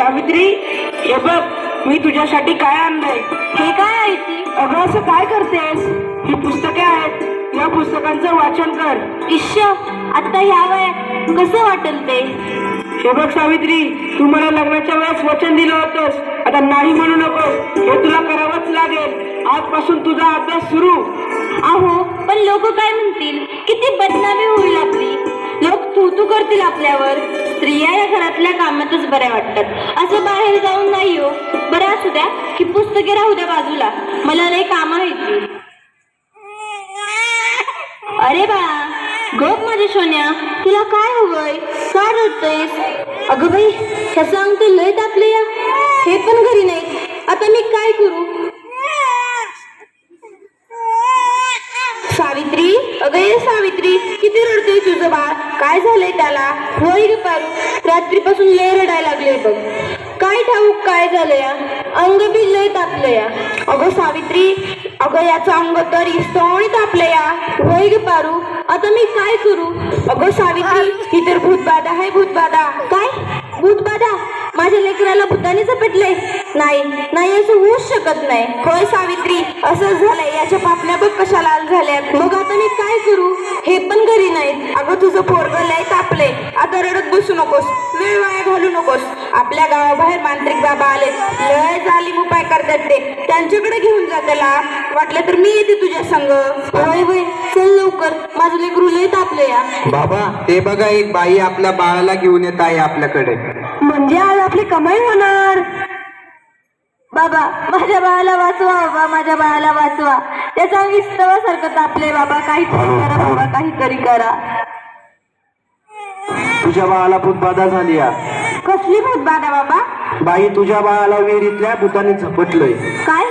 सावित्री, हे बघ मी तुझ्यासाठी काय आणलंय. हे काय आहे ती? अगं असं काय करतेस? ही पुस्तके आहेत, या पुस्तकांचं वाचन कर. इश्श, आता ह्या वयात कसं वाटेल ते? हे बघ सावित्री, तू मला लग्नाच्या वेळेस वचन दिलं होतंस, आता नाही म्हणू नकोस. हे तुला करावंच लागेल. आजपासून तुझा अभ्यास सुरू. अहो, पण लोक काय म्हणतील? किती बदनामी होईल आपली. लोक तू करतील आपल्यावर. स्त्रिया या घरातल्या कामातच बऱ्या वाटतात, असं बाहेर जाऊन नाही हो. बरं असू द्या, की पुस्तके राहू द्या बाजूला, मला लय काम आहेत ती. अरे बाळा, गप माझ्या सोन्या, तुला काय हवंय? काय रडतयस? अगं बाई, ह्याचं अंग ते लय तापले या. हे पण घरी नाहीत, आता मी काय करू? सावित्री, अगं ये सावित्री, किती रडतोय तुझं बाळ? काय झालंय त्याला? होय ग पारू, रात्रीपासून लय रडायला लागले बघ. काय ठाऊक काय झालं या? अंग बी लय तापलं या. अगं सावित्री, अगं याचं अंग तर इस्तवणी तापलं या. होय ग पारू, आता मी काय करू? अगं सावित्री, ही तर भूतबाधा आहे, भूतबाधा. काय भूतबाधा? माझ्या लेकराला भूताने झपटले? नाही नाही, असं होऊच शकत नाही. होय सावित्री, असं झालंय. याच्या पापण्या बघ कशा लाल झाल्यात. मग आता मी काय करू? हे पण घरी नाहीत. अगं तुझं पोरगं लय तापले. आता रडत बसू नकोस, वेळ वाया घालू नकोस. आपल्या गावाबाहेर मांत्रिक बाबा आले, लय जालीम उपाय करतात ते. त्यांच्याकडे घेऊन जा त्याला. वाटलं तर मी येते तुझ्या संग. होय होय, चल लवकर, माझं लेकरू लय तापले या. बाबा, ते बघा, एक बाई आपल्या बाळाला घेऊन येत आहे आपल्याकडे. म्हणजे आज आपली कमाई होणार. बाबा, माझ्या बाळाला वाचवा. बाबा, माझ्या बाळाला वाचवा. त्याचा विस्तवासारखं तापले. बाबा, काहीतरी करा. बाबा, काहीतरी करा. तुझ्या बाळाला भूतबाधा झाली या. कसली भूतबाधा बाबा? बाई, तुझ्या बाळाला विहिरीतल्या भूताने झपटलंय. काय?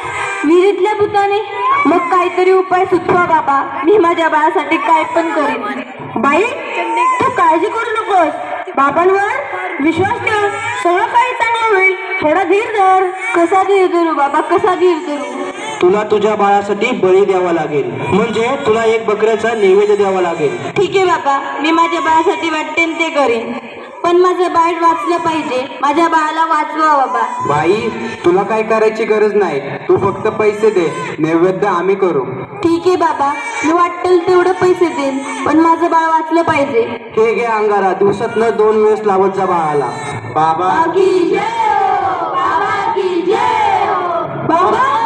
विहिरीतल्या भूताने? मग काहीतरी उपाय सुचवा बाबा, मी माझ्या बाळासाठी काय पण करीन. बाई, तू काळजी करू नकोस. बाबांवर विश्वास ठेव, सगळं काही चांगलं होईल. थोडा धीर धर. कसा धीर धरू बाबा, कसा धीर धरू? तुला तुझ्या बाळासाठी बळी द्यावा लागेल, म्हणजे तुला एक बकऱ्याचा नैवेद्य द्यावा लागेल. ठीक आहे बाबा, मी माझ्या बाळासाठी वाटतेन ते करेन, पण माझं बाळ वाचलं पाहिजे. माझ्या बाळाला वाचवा बाबा. बाई, तुला काय करायची गरज नाही, तू फक्त पैसे दे, नैवेद्य आम्ही करू. ठीक आहे बाबा, मी वाटेल तेवढं पैसे देईन, पण माझं बाळ वाचलं पाहिजे. हे घे अंगारा, दिवसातनं 2 वेळेस लावत जा बाळाला. बाबा की जय हो, बाबा की जय हो. बाबा